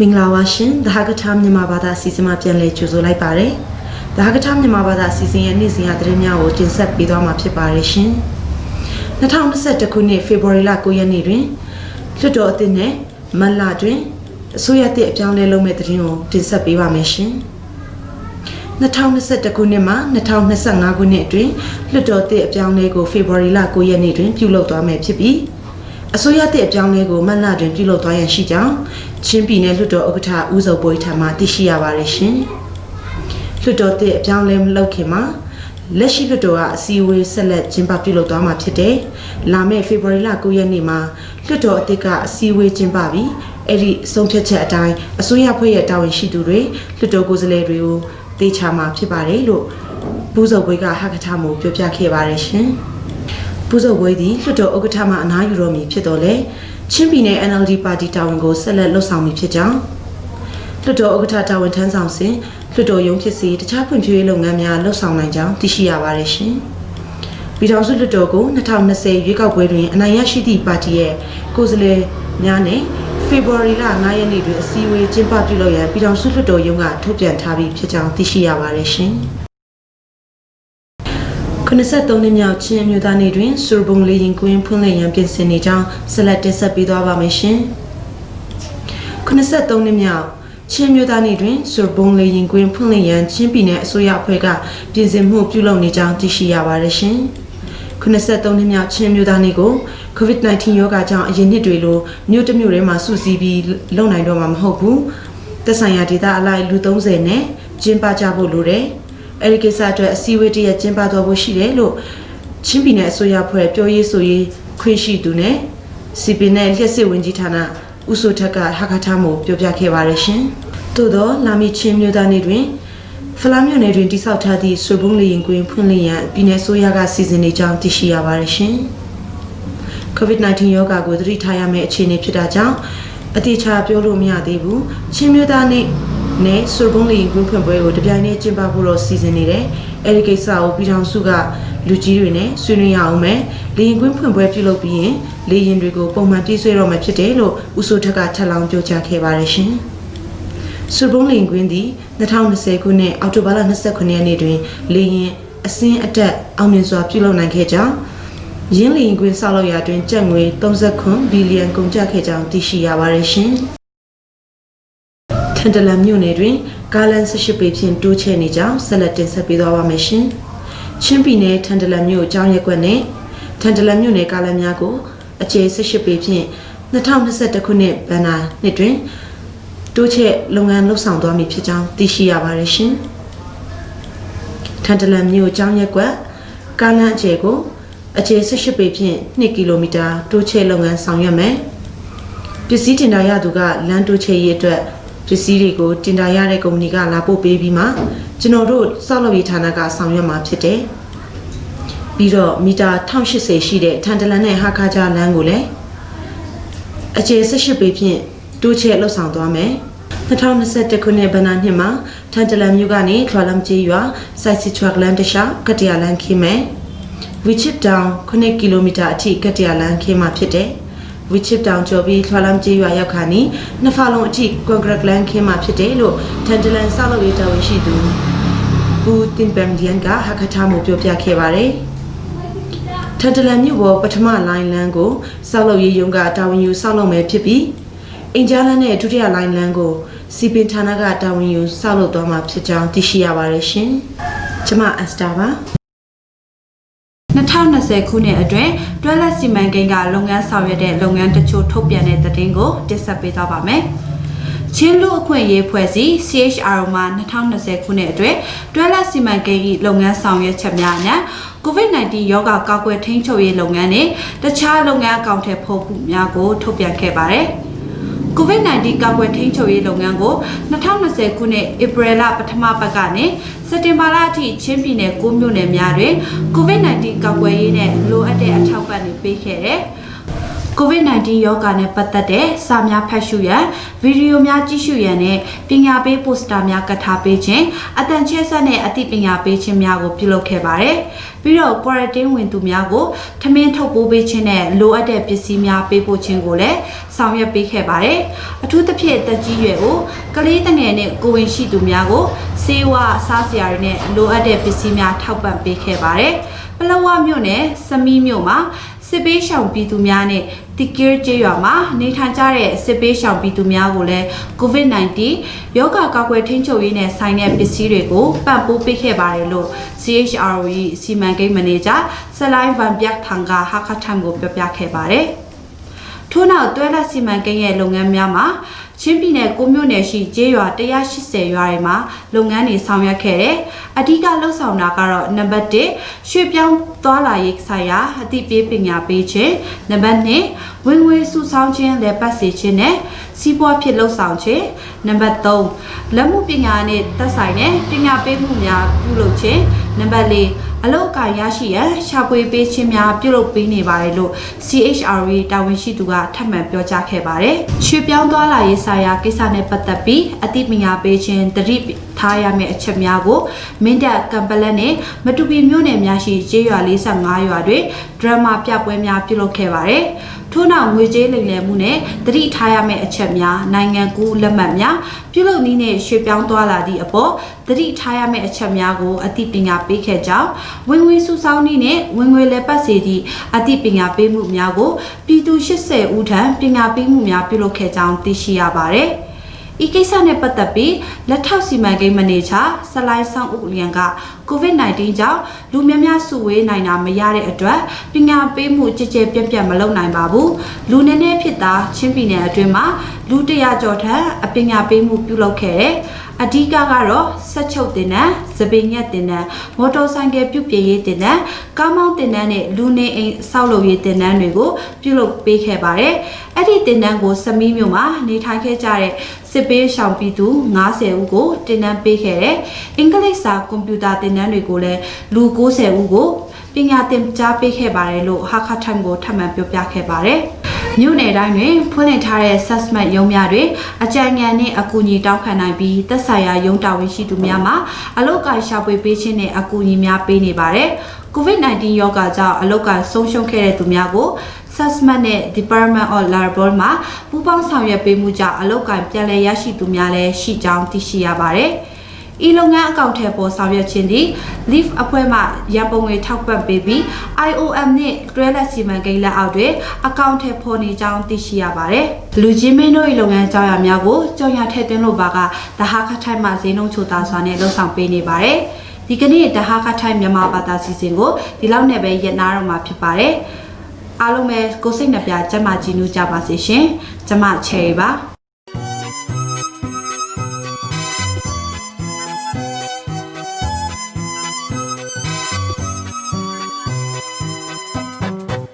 မင်္ဂလာပါရှင်။ဒါဟာကထာမြန်မာဘာသာအစီအစဉ်မှာပြန်လည်ကြိုဆိုလိုက်ပါတယ်။ဒါဟာကထာမြန်မာဘာသာအစီအစဉ်ရဲ့နေ့စဉ်သတင်းများကိုတင်ဆက်ပေးသွားမှာဖြစ်ပါတယ်ရှင်။2021ခုနှစ်ဖေဖော်ဝါရီလ9ရက်နေ့တွင်လွှတ်တော်အသစ်နဲ့မတ်လတွင်အစိုးရသစ်အပြောင်းလဲလုပ်မဲ့သတင်းကိုတင်ဆက်ပေးပါမယ်ရှင်။2021ခုနှစ်မှ2025ခုနှစ်အတွင်းလွှတ်တော်သစ်အပြောင်းလဲကိုဖေဖော်ဝါရီလ9ရက်နေ့တွင်ပြုလုပ်သွားမယ်ဖြစ်ပြီးအစိုးရသစ်အပြောင်းလဲကိုမတ်လတွင်ပြုလုပ်သွားရန်ရှိကြောင်းချင်းပြည်နယ်လွှတ်တော်ဥက္ကဋ္ဌဦးစုံပွေးထံမှသိရှိရပါတယ်ရှင်။လွှတ်တော်သစ်အပြောင်းလဲမလုပ်ခင်မှာလက်ရှိလွှတ်တော်ကအစည်းအဝေးဆက်လက်ကျင်းပပြုလုပ်သွားမှာဖြစ်တယ်။လာမယ့်ဖေဖော်ဝါရီလ9ရက်နေ့မှာလွှတ်တော်အသစ်ကအစည်းအဝေးကျင်းပပြီးအဲ့ဒီဆုံးဖြတ်ချက်အတိုင်းအစိုးရဖွဲ့ရဲ့တာဝန်ရှိသူတွေလွှတ်တော်ကိုယ်စားလှယ်တွေကိုတေချာမှာဖြစ်ပါတယ်လို့ဦးစုံပွေးကဟာကထာမို့ပြောပြခဲ့ပါတယ်ရှင်။ဦးစုံပွေးသည်လွှတ်တော်ဥက္ကဋ္ဌမှအနားယူတော်မူဖြစ်တော်လဲချင်းပြည်နယ် NLD ပါတီတာဝန်ကိုဆက်လက်လှုပ်ဆောင်မည်ဖြစ်ကြောင်းလွှတ်တော်ဥက္ကဋ္ဌတာဝန်ထမ်းဆောင်စဉ်လွှတ်တော်ရုံးဖြစ်စီတခြားဖွံ့ဖြိုးရေးလုပ်ငန်းများလှုပ်ဆောင်နိုင်ကြောင်းသိရှိရပါတယ်ရှင်။ပြည်ထောင်စုလွှတ်တော်ကို2020ရွေးကောက်ပွဲတွင်အနိုင်ရရှိသည့်ပါတီရဲ့ကိုယ်စားလှယ်များနဲ့ဖေဖော်ဝါရီလ9ရက်နေ့တွင်အစည်းအဝေးကျင်းပပြုလုပ်ရန်ပြည်ထောင်စုလွှတ်တော်ရုံးကထုတ်ပြန်ထားပြီးဖြစ်ကြောင်းသိရှိရပါတယ်ရှင်။93နှစ်မြောက်ချင်းအမျိုးသားနေ့တွင်စူဘုံလေရင်ကွင်းဖွင့်လှစ်ရန်ပြင်ဆင်နေကြောင်းဆက်လက်တင်ဆက်ပေးသွားပါမယ်ရှင်။93နှစ်မြောက်ချင်းမျိုးသားနေ့တွင်စူဘုံလေရင်ကွင်းဖွင့်လှစ်ရန်ချင်းပြည်နယ်အစိုးရအဖွဲ့ကပြင်ဆင်မှုပြုလုပ်နေကြောင်းသိရှိရပါတယ်ရှင်။93နှစ်မြောက်ချင်းမျိုးသားနေ့ကို COVID-19 ရောဂါကြောင့်အရင်နှစ်တွေလိုမြို့တစ်မြို့ထဲမှာစုစည်းပြီးလုပ်နိုင်တော့မှာမဟုတ်ဘူး။သက်ဆိုင်ရာဒေသအလိုက်လူ30နဲ့ကျင်းပကြဖို့လိုတယ်။အဲဒီကိစ္စအတွက်အစည်းအဝေးတရက်ကျင်းပသွားဖို့ရှိတယ်လို့ချင်းပြည်နယ်အစိုးရဖွဲ့ပြောရေးဆိုရေးခွင့်ရှိသူနဲ့စီပီနဲ့လျှက်စစ်ဝင်ကြီးဌာနဦးစိုးထက်ကဟာကထာမို့ပြောပြခဲ့ပါတယ်ရှင်။သို့သောလာမည့်ချင်းမျိုးသားနေ့တွင်ဖလာမြို့နယ်တွင်တိစောက်ထားသည့်ဆွေဘုံလေရင်ကွင်းဖွင့်လှစ်ရန်ပြည်နယ်အစိုးရကစီစဉ်နေကြောင်းသိရှိရပါတယ်ရှင်။ COVID-19 ရောဂါကိုသတိထားရမယ့်အခြေအနေဖြစ်တာကြောင့်အတိအကျပြောလို့မရသေးဘူး။ချင်းမျိုးသားနေ့နဲ့စူဘုံလီဂရုဖွင့်ပွဲကိုတပြိုင်တည်းကျင်းပဖို့တော့စီစဉ်နေတယ်။အဲဒီကိစ္စကိုပြည်ထောင်စုကလူကြီးတွေနဲ့ဆွေးနွေးရအောင်မယ်။လေရင်ကွင်းဖွင့်ပွဲပြုလုပ်ပြီးရင်လေရင်တွေကိုပုံမှန်ပြည့်စွဲတော့မှာဖြစ်တယ်လို့ဦးစိုးထက်ကထပ်လောင်းပြောကြားခဲ့ပါတယ်ရှင်။စူဘုံလီကွင်းသည်2020ခုနှစ်အောက်တိုဘာလ29ရက်နေ့တွင်လေရင်အစင်းအတက်အောင်မြင်စွာပြုလုပ်နိုင်ခဲ့ကြောင်းရင်းလေရင်ကွင်းဆောက်လုပ်ရာတွင်ကျပ်ငွေ39ဘီလီယံကုန်ကျခဲ့ကြောင်းသိရှိရပါတယ်ရှင်။ထန်တလန်မြို့နယ်တွင်ကားလမ်း18ပေဖြင့်တိုးချဲ့နေကြောင်းဆက်လက်တင်ဆက်ပေးသွားပါမယ်ရှင်။ချင်းပြည်နယ်ထန်တလန်မြို့အကြောင်းရက်ကွက်နဲ့ထန်တလန်မြို့နယ်ကားလမ်းများကိုအကျယ်18ပေဖြင့်2021ခုနှစ်ဘဏ္ဍာနှစ်တွင်တိုးချဲ့လုပ်ငန်းလှုပ်ဆောင်သွားမည်ဖြစ်ကြောင်းသိရှိရပါတယ်ရှင်။ထန်တလန်မြို့အကြောင်းရက်ကွက်ကားလမ်းအကျယ်ကိုအကျယ်18ပေဖြင့်2ကီလိုမီတာတိုးချဲ့လုပ်ငန်းဆောင်ရွက်မယ်။ပစ္စည်းတင်ဒါရသူကလမ်းတိုးချဲ့ရေးအတွက်ပစ္စည်းတွေကိုတင်ဒါရတဲ့ကုမ္ပဏီကလာပို့ပေးပြီးမှကျွန်တော်တို့စောက်လုပ်ရေးဌာနကဆောင်ရွက်မှာဖြစ်တယ်။ပြီးတော့မီတာ1080ရှိတဲ့ထန်တလန်နဲ့ဟာခါဂျာလမ်းကိုလည်းအကျယ်18ပေဖြင့်တိုးချဲ့လှုပ်ဆောင်သွားမယ်။2021ခုနှစ်ဘဏ္ဍာနှစ်မှာထန်တလန်မြို့ကနေထွာလမ်ကျေးရွာစိုက်စီချွတ်လန်တခြားကတရလန်ခင်းမယ်။ဝီချစ်တောင်9ကီလိုမီတာအထိကတရလန်ခင်းမှာဖြစ်တယ်။ဝီချစ်တောင်ကျော်ပြီးထွာလမ်ကျေးရွာရောက်ခါနီနှစ်ဖာလုံးအထိကွန်ကရစ်လန်ခင်းမှာဖြစ်တယ်လို့ထန်တလန်ဆောက်လုပ်ရေးတာဝန်ရှိသူဘူတင်ပမ်ဒီယန်ကဟာကထာမို့ပြောပြခဲ့ပါတယ်။ထန်တလန်မြို့ပေါ်ပထမလိုင်းလမ်းကိုဆောက်လုပ်ရေးရုံးကတာဝန်ယူဆောက်လုပ်မယ်ဖြစ်ပြီးအင်ဂျာလန်နဲ့ဒုတိယလိုင်းလမ်းကိုစီပင်ဌာနကတာဝန်ယူဆောက်လုပ်သွားမှာဖြစ်ကြောင်းသိရှိရပါတယ်ရှင်။ကျွန်မအစတာပါ2020ခုနှစ်အတွင်းတွဲလက်စီမံကိန်းကလုပ်ငန်းဆောင်ရွက်တဲ့လုပ်ငန်းတချို့ထုတ်ပြန်တဲ့သတင်းကိုတင်ဆက်ပေးသွားပါမယ်။ချင်းလူအခွင့်အရေးဖွဲ့စည်း CHR မှာ2020ခုနှစ်အတွင်းတွဲလက်စီမံကိန်း၏လုပ်ငန်းဆောင်ရွက်ချက်များနဲ့ COVID-19 ရောဂါကာကွယ်ထိန်းချုပ်ရေးလုပ်ငန်းနဲ့တခြားလုပ်ငန်းအကောင့်ထဲဖော်မှုများကိုထုတ်ပြန်ခဲ့ပါတယ်။ COVID-19 ကာကွယ်ထိန်းချုပ်ရေးလုပ်ငန်းကို2020ခုနှစ်ဧပြီလပထမပတ်ကနေစက်တင်ဘာလအထိချင်းပြည်နယ်9မြို့နယ်များတွင် COVID-19 ကာကွယ်ရေးနဲ့လိုအပ်တဲ့အထောက်ပံ့တွေပေးခဲ့တယ်။ COVID-19 ရောဂါနဲ့ပတ်သက်တဲ့စာများဖတ်ရှုရန်ဗီဒီယိုများကြည့်ရှုရန်နဲ့ပညာပေးပိုစတာများကတ်ထားပေးခြင်းအတန်ချဲဆက်နဲ့အသိပညာပေးခြင်းများကိုပြုလုပ်ခဲ့ပါတယ်။ပြီးတော့ quarantine ဝင်သူများကိုထမင်းထုတ်ပိုးပေးခြင်းနဲ့လိုအပ်တဲ့ပစ္စည်းများပေးပို့ခြင်းကိုလည်းဆောင်ရွက်ပေးခဲ့ပါတယ်။အထူးသဖြင့်တက်ကြီးရွယ်ကိုကလေးတငယ်နဲ့ကိုဝင်ရှိသူများကိုဆေးဝါးစားစရာတွေနဲ့လိုအပ်တဲ့ပစ္စည်းများထောက်ပံ့ပေးခဲ့ပါတယ်။ပလောဝမြို့နယ်စမီးမြို့မှာစစ်ပေးရှောင်ပြည်သူများနဲ့တီကီကျေးရွာမှာနေထိုင်ကြတဲ့စစ်ပေးရှောင်ပြည်သူများကိုလည်း COVID-19 ရောဂါကာကွယ်ထိန်းချုပ်ရေးနဲ့ဆိုင်တဲ့ပစ္စည်းတွေကိုပံ့ပိုးပေးခဲ့ပါတယ်လို့ CHROE စီမံကိန်းမန်နေဂျာဆလိုင်းဗန်ဗျက်ထန်ကဟာခတ်ထမ်ကိုပြောပြခဲ့ပါတယ်။ထို့နောက်တွဲလက်စီမံကိန်းရဲ့လုပ်ငန်းများမှာချင်းပြည်နယ်ကိုမြို့နယ်ရှိကျေးရွာ180ရွာတွေမှာလုပ်ငန်းတွေဆောင်ရွက်ခဲ့တယ်။အဓိကလှုပ်ဆောင်တာကတော့နံပါတ်1ရွှေ့ပြောင်းသွားလာရေးဆိုင်ရာအသိပေးပညာပေးခြင်းနံပါတ်2ဝင်ငွေစုဆောင်းခြင်းလက်ပတ်စေခြင်းနဲ့စီးပွားဖြစ်လှုပ်ဆောင်ခြင်းနံပါတ်3လက်မှုပညာနဲ့သက်ဆိုင်တဲ့ပညာပေးမှုများပြုလုပ်ခြင်းနံပါတ်4အလောက်အကရရှိရန်ရှာဖွေပေးခြင်းများပြုလုပ်ပေးနေပါတယ်လို့ CHRE တာဝန်ရှိသူကထပ်မံပြောကြားခဲ့ပါတယ်။ရွှေ့ပြောင်းသွားလာရေးဆိုင်ရာကိစ္စနဲ့ပတ်သက်ပြီးအသိပညာပေးခြင်းတတိထားရမယ့်အချက်များကိုမင်းတပ်ကံပလက်နဲ့မတူပီမြို့နယ်များရှိကျေးရွာ45ရွာတွင်ဒရမာပြပွဲများပြုလုပ်ခဲ့ပါတယ်။ထို့နောက်ငွေကြေးလိမ်လည်မှုနဲ့တတိထားရမယ့်အချက်များနိုင်ငံကူးလက်မှတ်များပြုလုပ်နည်းနဲ့ရွှေ့ပြောင်းသွားလာသည့်အပေါ်တတိထားရမယ့်အချက်များကိုအသိပညာပေးခဲ့ကြောင်းဝင်ငွေစုဆောင်းနည်းနဲ့ဝင်ငွေလက်ပတ်စေသည့်အသိပညာပေးမှုများကိုပြည်သူ80ဦးထံပညာပေးမှုများပြုလုပ်ခဲ့ကြောင်းသိရှိရပါတယ်။ဤကိစ္စနဲ့ပတ်သက်ပြီးလက်ထောက်စီမံကိန်းမန်နေဂျာဆလိုင်းဆောင်ဦးလျံက COVID-19 ကြောင့်လူများများစုဝေးနိုင်တာမရတဲ့အတွက်ပညာပေးမှုကြည်ကြဲပြန့်ပြန့်မလုပ်နိုင်ပါဘူးလူနည်းနည်းဖြစ်တာချင်းပြည်နယ်အတွင်းမှာလူ100ကျော်ထက်အပညာပေးမှုပြုလုပ်ခဲ့တယ်အဓိကကတော့ဆက်ချုပ်တင်တဲ့စပင်ညက်တင်တဲ့မော်တော်ဆိုင်ကယ်ပြုပြင်ရေးတင်တဲ့ကားမောင်းတင်တဲ့နဲ့လူနေအိမ်ဆောက်လုပ်ရေးတင်တဲ့တွေကိုပြုလုပ်ပေးခဲ့ပါတယ်။အဲ့ဒီတင်တဲ့ကိုစမီးမြို့မှာနေထိုင်ခဲ့ကြတဲ့စစ်ပေးရှောင်ပြည်သူ90ဦးကိုတင်တဲ့ပေးခဲ့တယ်။အင်္ဂလိပ်စာကွန်ပျူတာတင်တဲ့တွေကိုလည်းလူ90ဦးကိုပညာသင်ကြားပေးခဲ့ပါတယ်လို့ဟာခတ်ထမ်ကိုထပ်မံပြောပြခဲ့ပါတယ်။မြို့နယ်တိုင်းတွင်ဖွင့်လှစ်ထားတဲ့ assessment ရုံးများတွင်အကြံဉာဏ်နှင့်အကူအညီတောင်းခံနိုင်ပြီးသက်ဆိုင်ရာရုံးတာဝန်ရှိသူများမှအလုပ်ကိုင်ရှာဖွေပေးခြင်းနဲ့အကူအညီများပေးနေပါတယ်။ COVID-19 ရောဂါကြောင့်အလုပ်ကိုင်ဆုံးရှုံးခဲ့တဲ့သူများကို assessment နဲ့ Department of Labor မှာပူးပေါင်းဆောင်ရွက်ပေးမှုကြောင့်အလုပ်ကိုင်ပြန်လည်ရရှိသူများလည်းရှိကြောင်းသိရှိရပါတယ်။ဤလုပ်ငန်းအကောင့်ထဲပေါ်ဆောင်ရွက်ခြင်းသည် Leaf အဖွဲ့မှရန်ပုံငွေထောက်ပံ့ပေးပြီး IOM နှင့်တွဲလက်စီမံကိန်းလက်အောက်တွင်အကောင့်ထဲပေါ်နေကြောင်းသိရှိရပါတယ်။လူချင်းမင်းတို့၏လုပ်ငန်းကြောင်းရာများကိုကြော်ညာထည့်သွင်းလိုပါကတဟာခထိုင်မှဈေးနှုန်းချိုသာစွာနဲ့လှုပ်ဆောင်ပေးနေပါတယ်။ဒီကနေ့တဟာခထိုင်မြန်မာဘာသာစီစဉ်ကိုဒီလောက်နဲ့ပဲရပ်နားတော့မှာဖြစ်ပါတယ်။အားလုံးပဲကိုယ်စိတ်နှပြကျန်းမာကြည်နူးကြပါစေရှင်။ကျမချယ်ရီပါ။